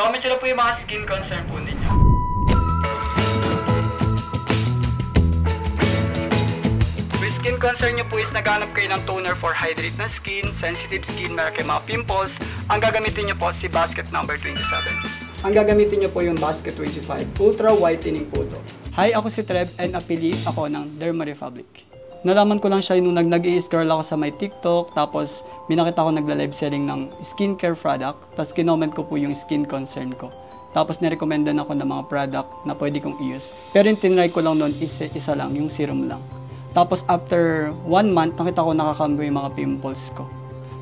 Comment nyo na po yung mga skin concern po ninyo. Yung skin concern nyo po is naghanap kayo ng toner for hydrate na skin, sensitive skin, meron kayo mga pimples. Ang gagamitin nyo po si basket number 27. Ang gagamitin nyo po yung basket 25. Ultra whitening po ito. Hi, ako si Trev and affiliate ako ng Derma Republic. Nalaman ko lang siya nung nag-i-scroll ako sa my TikTok, tapos minakita ko nagla-live selling ng skincare product, tapos kinoment ko po yung skin concern ko. Tapos nirecomendan ako ng mga product na pwede kong i-use. Pero yung tinry ko lang noon isa lang, yung serum lang. Tapos after 1 month, nakita ko nakakalm yung mga pimples ko.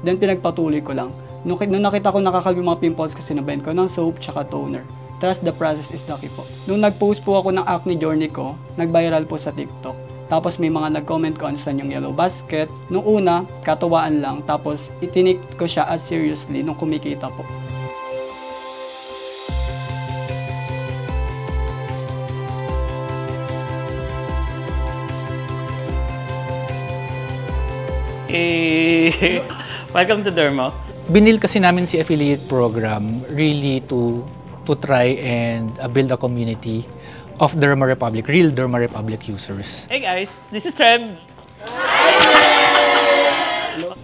Then pinagpatuloy ko lang. Nung nakita ko nakakalm yung mga pimples kasi nablend ko ng soap tsaka toner. Trust the process is the key po. Nung nag-post po ako ng acne journey ko, nag-viral po sa TikTok. Tapos may mga nag-comment ko saan yung yellow basket. Nung una, katuwaan lang. Tapos itinik ko siya as seriously nung kumikita po. Welcome to Derma. Binil kasi namin si affiliate program really to try and build a community of Derma Republic, real Derma Republic users. Hey guys, this is Trev.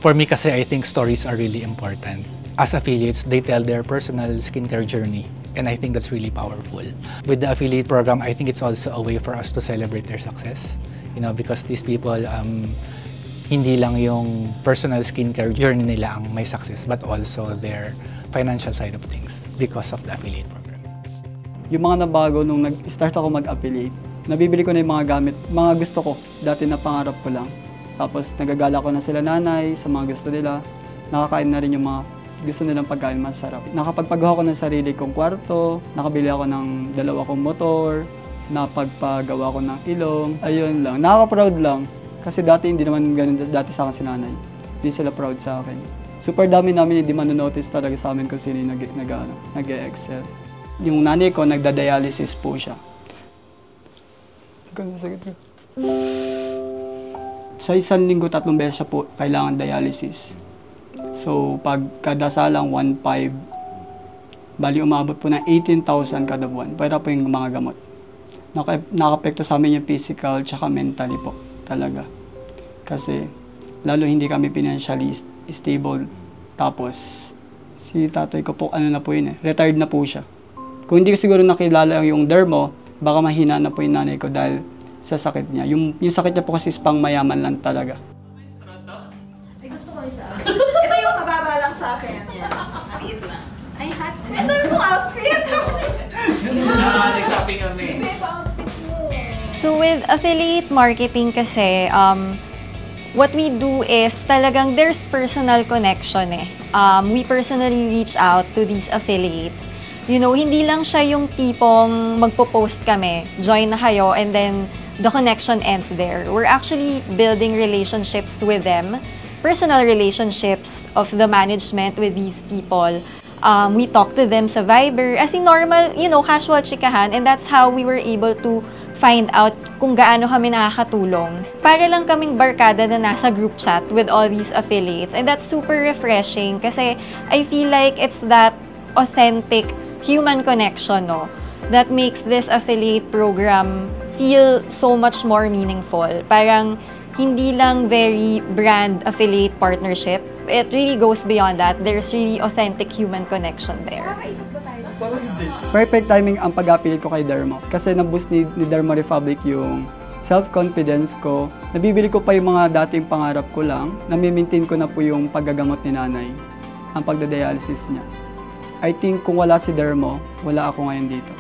For me kasi, I think stories are really important. As affiliates, they tell their personal skincare journey. And I think that's really powerful. With the affiliate program, I think it's also a way for us to celebrate their success. You know, because these people, hindi lang yung personal skincare journey nila ang may success, but also their financial side of things because of the affiliate program. Yung mga nabago nung nag-start ako mag-affiliate, nabibili ko na yung mga gamit, mga gusto ko, dati na pangarap ko lang. Tapos nagagala ko na sila nanay sa mga gusto nila, nakakain na rin yung mga gusto nilang pagkain masarap. Nakapagpagawa ko ng sarili kong kwarto, nakabili ako ng 2 kong motor, napagpagawa ko ng ilong, ayun lang, nakaka-proud lang. Kasi dati hindi naman ganun dati sa akin si nanay. Hindi sila proud sa akin. Super dami namin hindi manonotice talaga sa amin kung sino yung nag-e-excel. Yung nanay ko, nagda-dialysis po siya. Sa isang linggo, 3 beses siya po kailangan dialysis. So, pag kada salang 1.5, bali umabot po ng 18,000 kada buwan. Para po yung mga gamot. Nakapekto sa amin yung physical tsaka mentally po. Talaga. Kasi, lalo hindi kami financially stable. Tapos, si tatay ko po, ano na po yun retired na po siya. Kung hindi ko siguro nakilala yung dermo, baka mahina na po yung nanay ko dahil sa sakit niya. Yung sakit niya po kasi is pang mayaman lang talaga. Ay, gusto ko isa. Ito yung mababa lang sa akin. Yan. Maliit lang. Ay, hot. Ito yung outfit! Nag-shopping kami. So with affiliate marketing kasi, what we do is talagang there's personal connection eh. We personally reach out to these affiliates. You know, hindi lang siya yung tipong magpo-post kami, join na kayo, and then the connection ends there. We're actually building relationships with them, personal relationships of the management with these people. We talk to them sa Viber, as in normal, you know, casual chikahan, and that's how we were able to find out kung gaano kami nakakatulong. Para lang kaming barkada na nasa group chat with all these affiliates, and that's super refreshing kasi I feel like it's that authentic human connection, no, that makes this affiliate program feel so much more meaningful. Parang hindi lang very brand affiliate partnership. It really goes beyond that. There's really authentic human connection there. Perfect timing ang pag-affiliate ko kay Derma. Kasi na-boost ni Derma Republic yung self-confidence ko. Nabibili ko pa yung mga dating pangarap ko lang. Nami-maintain ko na po yung paggagamot ni nanay. Ang pagda-dialysis niya. I think kung wala si Derma, wala ako ngayon dito.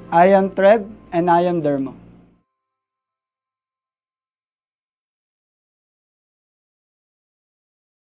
I am Trev and I am Derma.